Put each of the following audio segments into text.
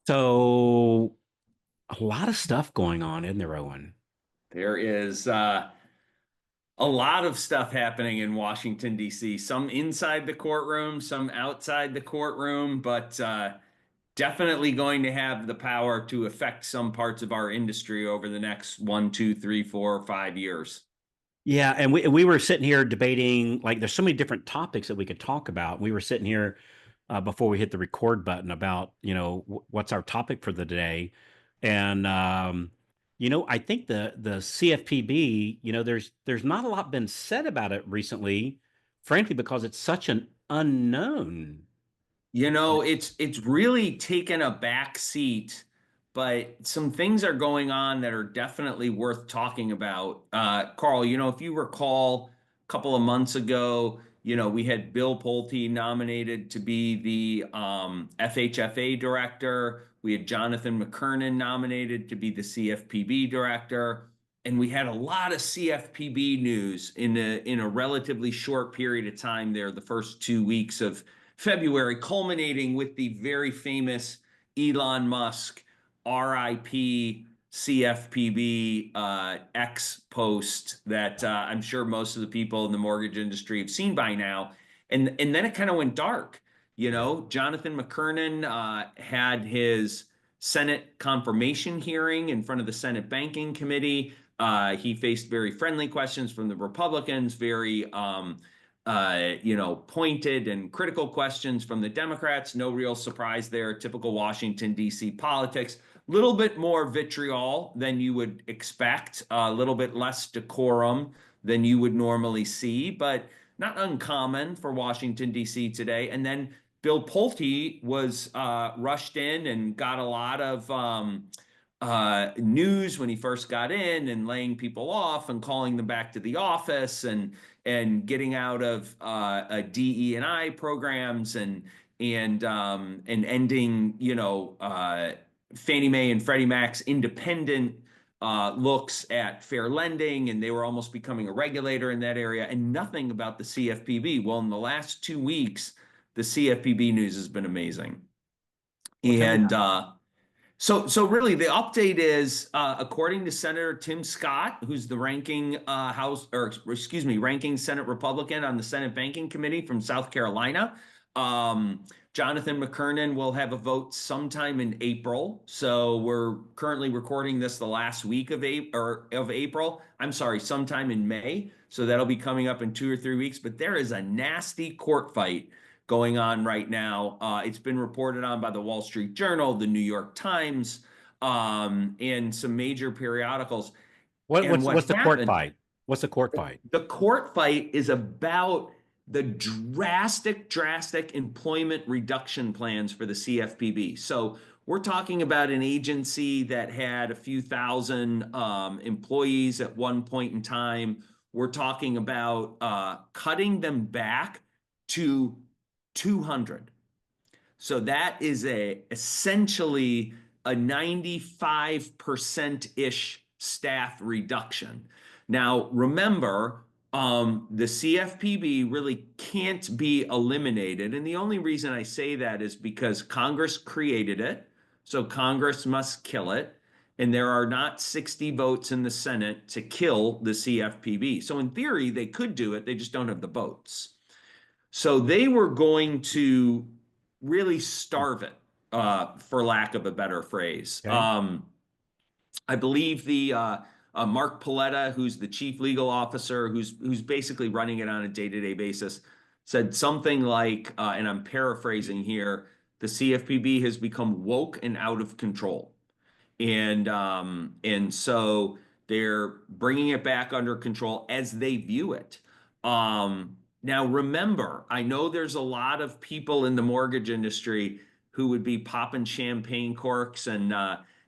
So a lot of stuff going on, isn't there, Owen? There is a lot of stuff happening in Washington, D.C., some inside the courtroom, some outside the courtroom, but definitely going to have the power to affect some parts of our industry over the next 1, 2, 3, 4, 5 years. Yeah, and we were sitting here debating, like there's so many different topics that we could talk about. We were sitting here before we hit the record button about, what's our topic for the day. And I think the CFPB, there's not a lot been said about it recently, frankly, because it's such an unknown. It's really taken a back seat, but some things are going on that are definitely worth talking about. Carl, if you recall a couple of months ago, we had Bill Pulte nominated to be the FHFA director. We had Jonathan McKernan nominated to be the CFPB director. And we had a lot of CFPB news in a relatively short period of time there, the first 2 weeks of February, culminating with the very famous Elon Musk RIP CFPB X post that I'm sure most of the people in the mortgage industry have seen by now. And then it kind of went dark. Jonathan McKernan had his Senate confirmation hearing in front of the Senate Banking Committee. He faced very friendly questions from the Republicans, very pointed and critical questions from the Democrats. No real surprise there. Typical Washington, D.C. politics. A little bit more vitriol than you would expect, a little bit less decorum than you would normally see, but not uncommon for Washington, D.C. today. And then Bill Pulte was rushed in and got a lot of news when he first got in, and laying people off and calling them back to the office, and getting out of DE&I programs, and ending Fannie Mae and Freddie Mac's independent looks at fair lending, and they were almost becoming a regulator in that area, and nothing about the CFPB. Well, in the last 2 weeks, the CFPB news has been amazing. Well, tell me And about it. so really, the update is, according to Senator Tim Scott, who's the ranking ranking Senate Republican on the Senate Banking Committee from South Carolina. Jonathan McKernan will have a vote sometime in April. So we're currently recording this the last week of April. I'm sorry, sometime in May. So that'll be coming up in 2 or 3 weeks. But there is a nasty court fight going on right now. It's been reported on by the Wall Street Journal, the New York Times, and some major periodicals. What, And what's what what's the court happened, fight? What's the court fight? the court fight is about the drastic employment reduction plans for the CFPB. So we're talking about an agency that had a few thousand employees at one point in time. We're talking about cutting them back to 200. So that is essentially a 95% ish staff reduction. Now, remember, the CFPB really can't be eliminated. And the only reason I say that is because Congress created it. So Congress must kill it. And there are not 60 votes in the Senate to kill the CFPB. So in theory, they could do it. They just don't have the votes. So they were going to really starve it, for lack of a better phrase. Okay. I believe the Mark Paletta, who's the chief legal officer, who's basically running it on a day-to-day basis, said something like, and I'm paraphrasing here, the CFPB has become woke and out of control, and so they're bringing it back under control as they view it. Now, remember, I know there's a lot of people in the mortgage industry who would be popping champagne corks and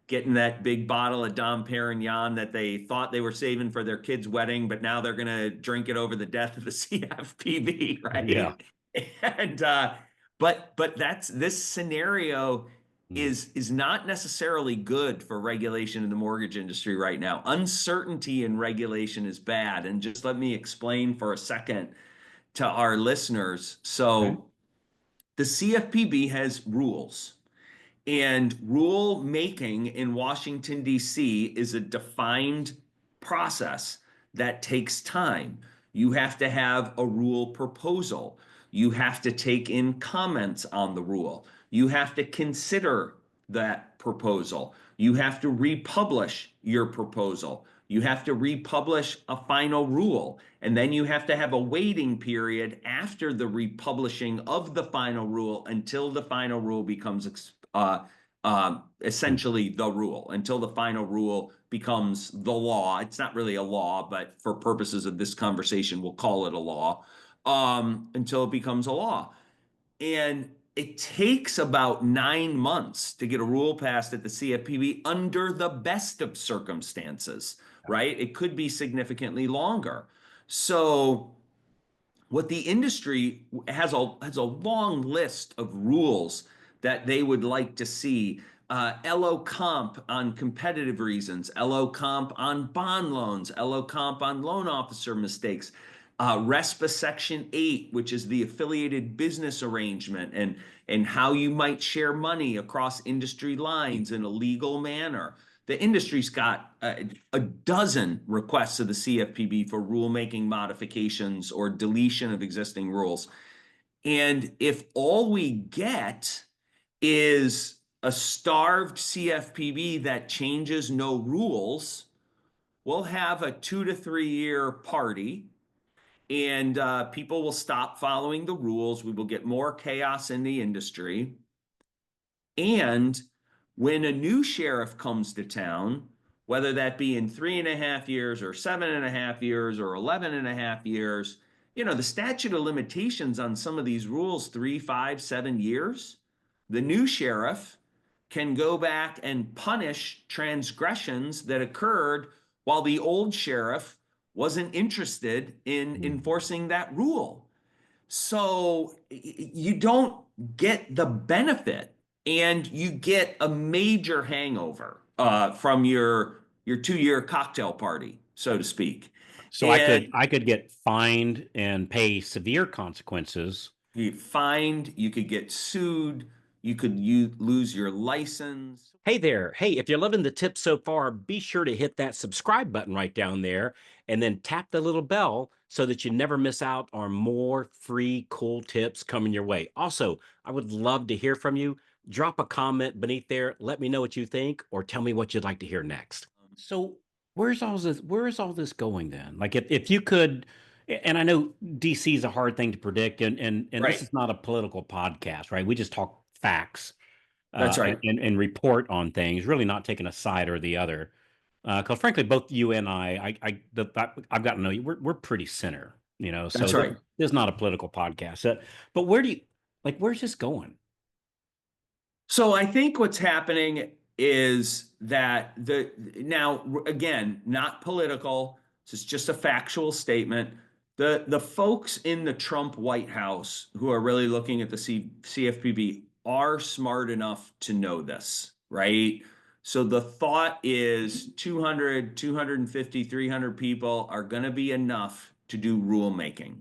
getting that big bottle of Dom Perignon that they thought they were saving for their kid's wedding, but now they're going to drink it over the death of the CFPB, Yeah. right? And but that's this scenario Mm. is not necessarily good for regulation in the mortgage industry right now. Uncertainty in regulation is bad. And just let me explain for a second to our listeners. Okay. So the CFPB has rules, And rule making in Washington, D.C. is a defined process that takes time. You have to have a rule proposal. You have to take in comments on the rule. You have to consider that proposal. You have to republish your proposal. You have to republish a final rule. And then you have to have a waiting period after the republishing of the final rule until the final rule becomes essentially the rule, until the final rule becomes the law. It's not really a law, but for purposes of this conversation, we'll call it a law, until it becomes a law. And it takes about 9 months to get a rule passed at the CFPB under the best of circumstances, right? It could be significantly longer. So what the industry has a long list of rules that they would like to see. LO comp on competitive reasons, LO comp on bond loans, LO comp on loan officer mistakes, RESPA Section 8, which is the affiliated business arrangement, and how you might share money across industry lines in a legal manner. The industry's got a dozen requests to the CFPB for rulemaking modifications or deletion of existing rules. And if all we get is a starved CFPB that changes no rules, we'll have a 2 to 3 year party, and people will stop following the rules. We will get more chaos in the industry. And when a new sheriff comes to town, whether that be in 3.5 years or 7.5 years or 11.5 years, the statute of limitations on some of these rules, 3, 5, 7 years, the new sheriff can go back and punish transgressions that occurred while the old sheriff wasn't interested in enforcing that rule. So you don't get the benefit, and you get a major hangover from your 2 year cocktail party, so to speak. So And I could get fined and pay severe consequences. you get fined, you could get sued, you lose your license. Hey there. Hey, if you're loving the tips so far, be sure to hit that subscribe button right down there and then tap the little bell so that you never miss out on more free cool tips coming your way. Also, I would love to hear from you. Drop a comment beneath there. Let me know what you think or tell me what you'd like to hear next. So, where's all this going then? Like if you could, and I know DC is a hard thing to predict, and this Right. is not a political podcast, right? We just talk facts That's right. and report on things, really not taking a side or the other. Because frankly, both you and I've got to know you. We're pretty center, That's So right. this is not a political podcast. But where do you where's this going? So I think what's happening is that now again, not political. This is just a factual statement. The folks in the Trump White House who are really looking at the CFPB are smart enough to know this, right? So the thought is 200, 250, 300 people are going to be enough to do rulemaking,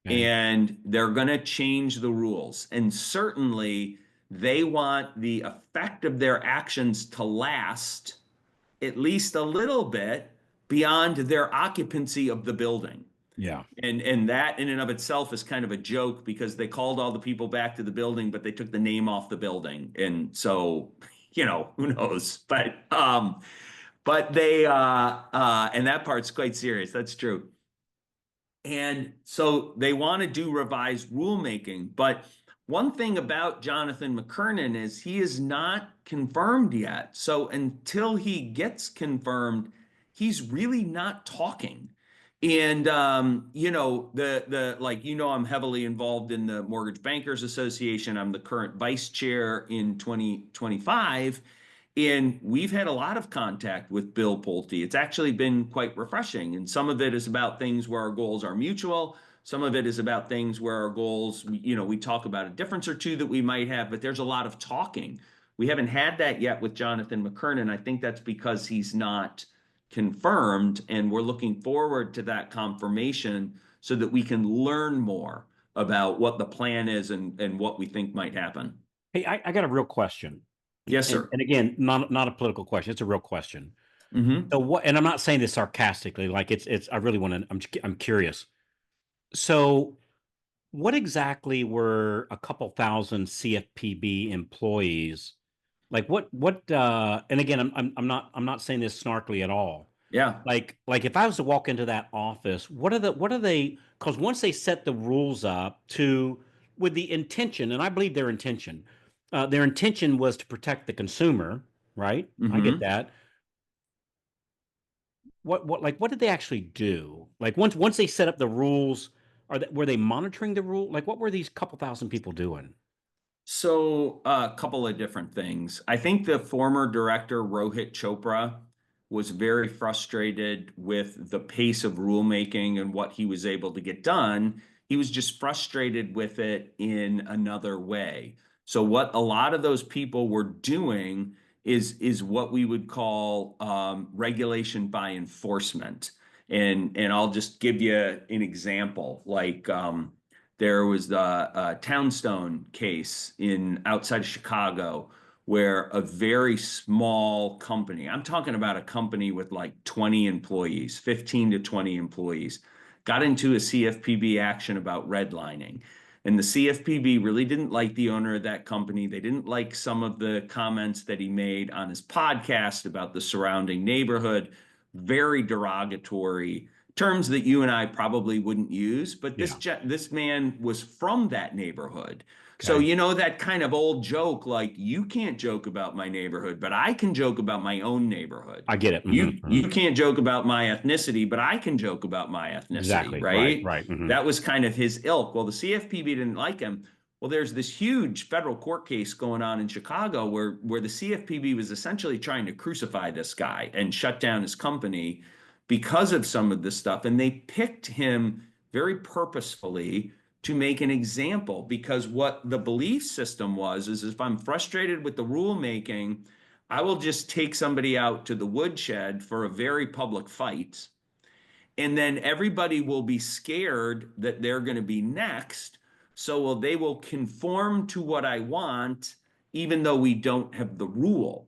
Okay. and they're going to change the rules. And certainly they want the effect of their actions to last at least a little bit beyond their occupancy of the building. Yeah. And that in and of itself is kind of a joke, because they called all the people back to the building, but they took the name off the building. And so, who knows? But they and that part's quite serious. That's true. And so they want to do revised rulemaking. But one thing about Jonathan McKernan is he is not confirmed yet. So until he gets confirmed, he's really not talking. And I'm heavily involved in the Mortgage Bankers Association. I'm the current vice chair in 2025. And we've had a lot of contact with Bill Pulte. It's actually been quite refreshing. And some of it is about things where our goals are mutual. Some of it is about things where our goals, we talk about a difference or two that we might have, but there's a lot of talking. We haven't had that yet with Jonathan McKernan. I think that's because he's not confirmed, and we're looking forward to that confirmation so that we can learn more about what the plan is and what we think might happen. Hey, I got a real question. Yes, And sir. and again, not a political question. It's a real question. Hmm. So what? And I'm not saying this sarcastically. Like it's. I really want to. I'm curious. So what exactly were a couple thousand CFPB employees like? And again, I'm not saying this snarkily at all. Yeah. Like if I was to walk into that office, what are they? Because once they set the rules up to with the intention, and I believe their intention was to protect the consumer, right? I get Hmm. that. What did they actually do? Like once they set up the rules, were they monitoring the rule? Like what were these couple thousand people doing? So, a couple of different things. I think the former director, Rohit Chopra, was very frustrated with the pace of rulemaking and what he was able to get done. He was just frustrated with it in another way. So, what a lot of those people were doing is what we would call regulation by enforcement. And I'll just give you an example. There was the Townstone case in outside of Chicago where a very small company, I'm talking about a company with like 20 employees, 15 to 20 employees, got into a CFPB action about redlining. And the CFPB really didn't like the owner of that company. They didn't like some of the comments that he made on his podcast about the surrounding neighborhood, very derogatory terms that you and I probably wouldn't use, but Yeah. this man was from that neighborhood. So Okay. you know that kind of old joke, like you can't joke about my neighborhood, but I can joke about my own neighborhood. I get it. You can't joke about my ethnicity, but I can joke about my ethnicity, Exactly. Right. right? Right. That was kind of his ilk. Well, the CFPB didn't like him. Well, there's this huge federal court case going on in Chicago where the CFPB was essentially trying to crucify this guy and shut down his company because of some of this stuff. And they picked him very purposefully to make an example because what the belief system was is if I'm frustrated with the rulemaking, I will just take somebody out to the woodshed for a very public fight. And then everybody will be scared that they're going to be next. So they will conform to what I want, even though we don't have the rule.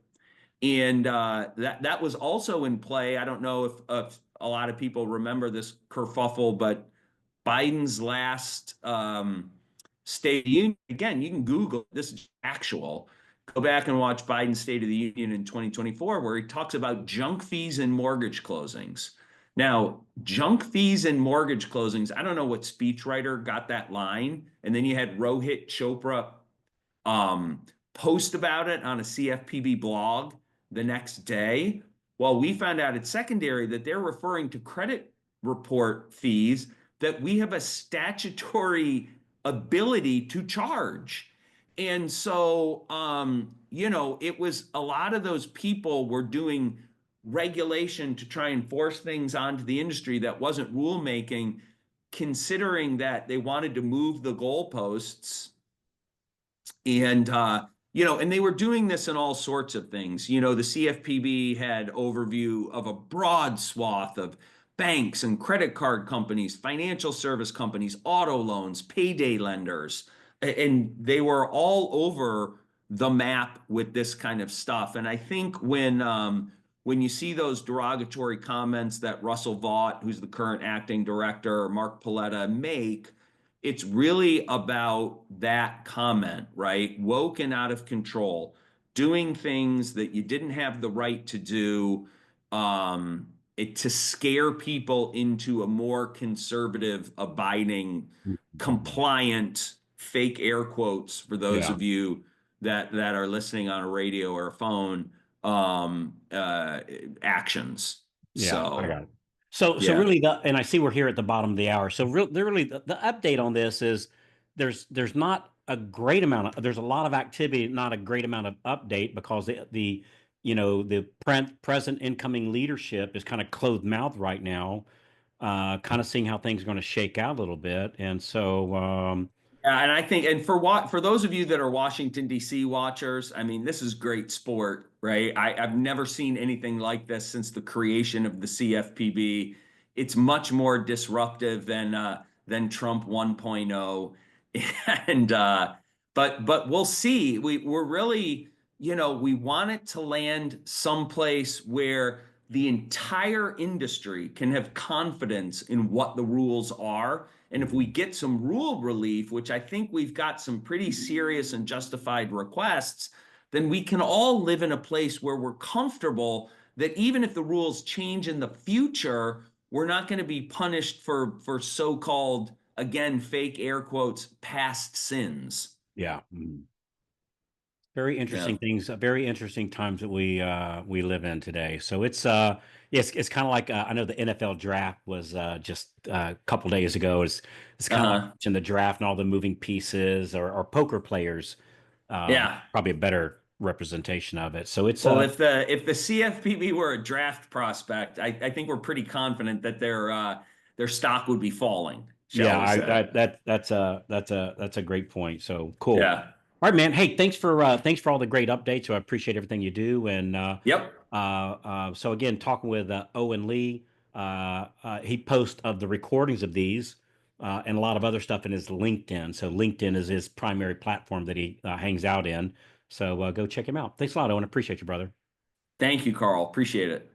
And that was also in play. I don't know if a lot of people remember this kerfuffle, but Biden's last State of the Union, again, you can Google this is actual. Go back and watch Biden's State of the Union in 2024, where he talks about junk fees and mortgage closings. Now, junk fees and mortgage closings, I don't know what speechwriter got that line. And then you had Rohit Chopra um, post about it on a CFPB blog the next day. Well, we found out at secondary that they're referring to credit report fees that we have a statutory ability to charge. And so, it was a lot of those people were doing regulation to try and force things onto the industry that wasn't rulemaking, considering that they wanted to move the goalposts and and they were doing this in all sorts of things. The CFPB had overview of a broad swath of banks and credit card companies, financial service companies, auto loans, payday lenders, and they were all over the map with this kind of stuff. And I think when you see those derogatory comments that Russell Vaught, who's the current acting director, or Mark Paletta make, it's really about that comment, right? Woke and out of control, doing things that you didn't have the right to do, to scare people into a more conservative, abiding, Mhm. compliant, fake air quotes for those Yeah. of you that are listening on a radio or a phone, actions. Yeah, I So got it. So yeah. really, and I see we're here at the bottom of the hour. So really, the update on this is there's not a great amount of there's a lot of activity, not a great amount of update because the present incoming leadership is kind of closed mouth right now, kind of seeing how things are going to shake out a little bit. And so, And I think, and for those of you that are Washington D.C. watchers, I mean, this is great sport, right? I've never seen anything like this since the creation of the CFPB. It's much more disruptive than Trump 1.0, and but we'll see. We're really we want it to land someplace where the entire industry can have confidence in what the rules are. And if we Mhm. get some rule relief, which I think we've got some pretty serious and justified requests, then we can all live in a place where we're comfortable that even if the rules change in the future, we're not going to be punished for so-called, again, fake air quotes, past sins. Yeah. Mhm. Very Yeah. interesting things, very interesting times that we live in today. So yes, it's kind of like I know the NFL draft was just a couple days ago. It's kind of like Uh-huh. watching the draft and all the moving pieces, or poker players, Yeah. probably a better representation of it. So it's Well, if the CFPB were a draft prospect, I think we're pretty confident that their stock would be falling, shall yeah, we I say? that that that's a great point. So cool. Yeah. All right, man. Hey, thanks for all the great updates. So I appreciate everything you do. And Yep. so again, talking with Owen Lee, he posts of the recordings of these and a lot of other stuff in his LinkedIn. So LinkedIn is his primary platform that he hangs out in. So go check him out. Thanks a lot, Owen. Appreciate you, brother. Thank you, Carl. Appreciate it.